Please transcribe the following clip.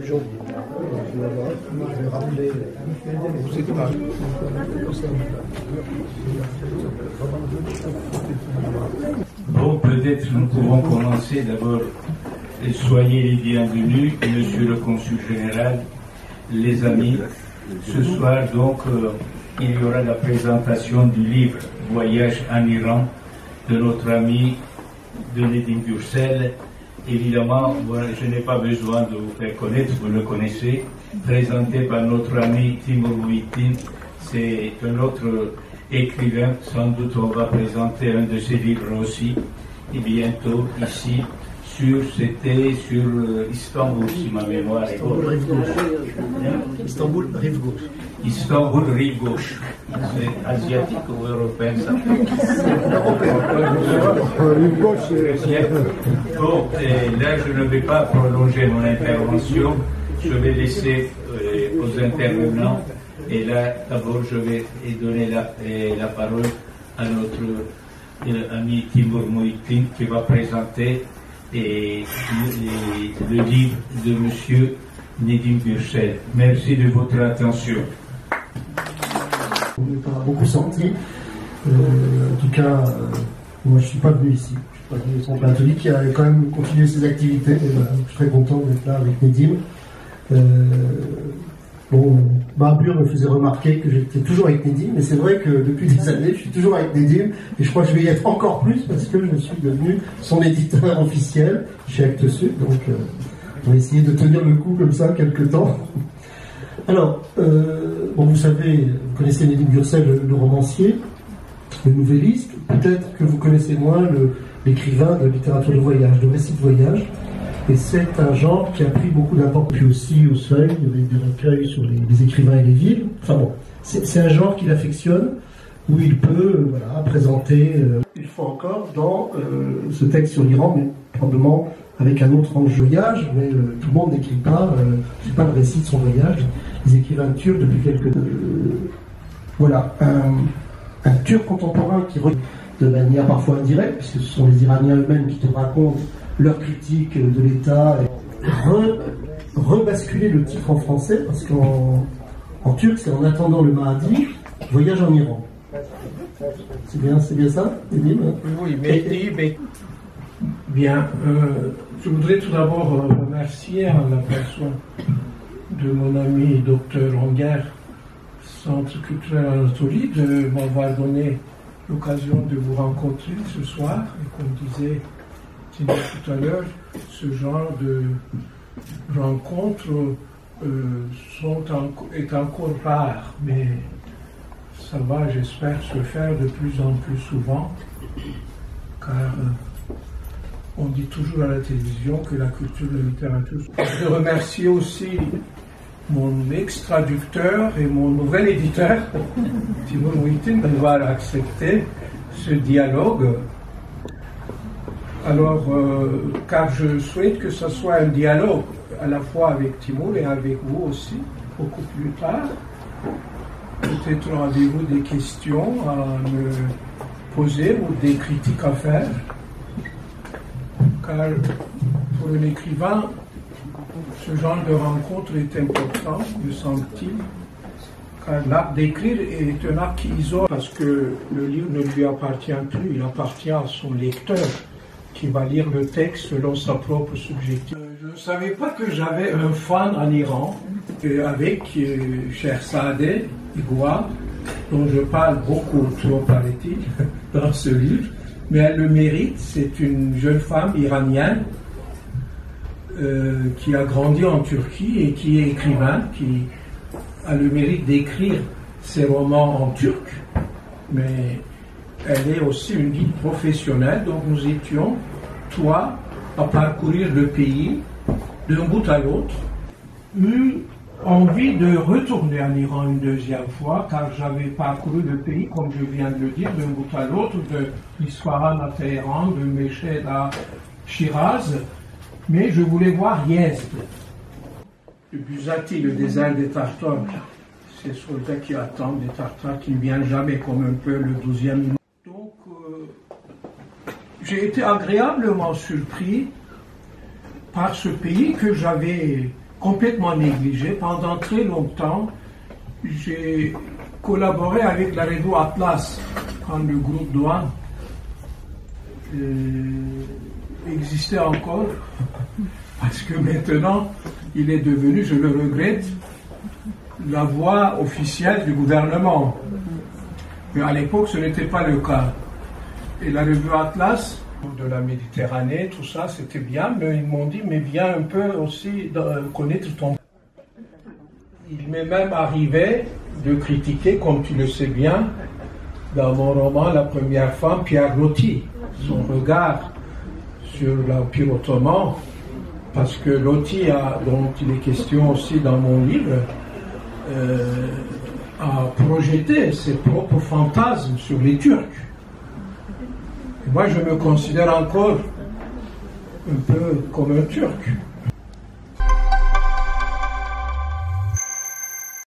janvier. Je vais rappeler vous êtes pas. Bon, peut-être nous pouvons commencer d'abord. Soyez les bienvenus, Monsieur le Consul Général, les amis. Ce soir, donc, il y aura la présentation du livre Voyage en Iran de notre ami de Nedim Gürsel. Évidemment, je n'ai pas besoin de vous faire connaître, vous le connaissez. Présenté par notre ami Timur Muhittin, c'est un autre écrivain. Sans doute, on va présenter un de ses livres aussi. Et bientôt, ici, c'était sur Istanbul, si ma mémoire est bonne. Istanbul, rive gauche. Istanbul, rive gauche. C'est asiatique ou européen, ça? Rive gauche, Bon, là, je ne vais pas prolonger mon intervention. Je vais laisser aux intervenants. Et là, d'abord, je vais donner la parole à notre ami Timur Muhittin qui va présenter le livre de M. Nedim Gürsel. Merci de votre attention. On n'est pas beaucoup senti. En tout cas, moi je ne suis pas venu ici. Je ne suis pas venu au centre catholique qui a quand même continué ses activités. Et voilà, je suis très content d'être là avec Nedim. Barbure me faisait remarquer que j'étais toujours avec Nedim, mais c'est vrai que depuis des années, je suis toujours avec Nedim, et je crois que je vais y être encore plus parce que je suis devenu son éditeur officiel chez Actes Sud, donc on va essayer de tenir le coup comme ça quelques temps. Alors, vous savez, vous connaissez Nedim Gürsel, le romancier, le nouvelliste, peut-être que vous connaissez moins l'écrivain de littérature de voyage, de récits de voyage. Et c'est un genre qui a pris beaucoup d'importance. Puis aussi au Seuil, il y avait des recueils sur les écrivains et les villes. Enfin bon, c'est un genre qu'il affectionne, où il peut présenter une fois encore dans ce texte sur l'Iran, mais probablement avec un autre enjeu voyage, mais tout le monde n'écrit pas, c'est pas le récit de son voyage. Les écrivains turcs depuis quelques un turc contemporain qui de manière parfois indirecte, puisque ce sont les Iraniens eux-mêmes qui te racontent leur critique de l'État, rebasculer le titre en français, parce qu'en turc, c'est En attendant le Mahdi, voyage en Iran. C'est bien ça, Nedim? Oui, mais bien. Je voudrais tout d'abord remercier à la personne de mon ami Dr Anger, Centre culturel Anatolie, de m'avoir donné l'occasion de vous rencontrer ce soir, et comme disait tout à l'heure, ce genre de rencontres est encore rare, mais ça va, j'espère, se faire de plus en plus souvent, car on dit toujours à la télévision que la culture de la littérature. Je remercie aussi mon ex-traducteur et mon nouvel éditeur, Timur Muhittin, d'avoir accepté ce dialogue. Alors, car je souhaite que ce soit un dialogue à la fois avec Timur et avec vous aussi, beaucoup plus tard. Peut-être avez-vous des questions à me poser ou des critiques à faire. Car pour un écrivain, ce genre de rencontre est important, me semble-t-il. Car l'acte d'écrire est un acte qui isole, parce que le livre ne lui appartient plus, il appartient à son lecteur, qui va lire le texte selon sa propre subjectivité. Je ne savais pas que j'avais un fan en Iran, avec Sherzadeh Igua, dont je parle beaucoup, trop paraît-il, dans ce livre, mais elle le mérite. C'est une jeune femme iranienne qui a grandi en Turquie et qui est écrivain, qui a le mérite d'écrire ses romans en turc, mais elle est aussi une guide professionnelle, donc nous étions, toi, à parcourir le pays d'un bout à l'autre. Eu envie de retourner en Iran une deuxième fois, car j'avais parcouru le pays, comme je viens de le dire, d'un bout à l'autre, de l'Isfahan à Téhéran, de Meshed à Shiraz, mais je voulais voir Yezd. Le Buzati, le désert des Tartares, ces soldats qui attendent des Tartares qui ne viennent jamais, comme un peu le 12e. Donc, j'ai été agréablement surpris par ce pays que j'avais complètement négligé. Pendant très longtemps, j'ai collaboré avec la revue Atlas, quand le groupe Douane existait encore, parce que maintenant, il est devenu, je le regrette, la voix officielle du gouvernement. Mais à l'époque, ce n'était pas le cas. Et la revue Atlas, de la Méditerranée, tout ça, c'était bien, mais ils m'ont dit, mais viens un peu aussi connaître ton... Il m'est même arrivé de critiquer, comme tu le sais bien, dans mon roman La Première Femme, Pierre Loti, son regard sur l'Empire ottoman, parce que Loti, dont il est question aussi dans mon livre, a projeté ses propres fantasmes sur les Turcs. Et moi, je me considère encore un peu comme un Turc.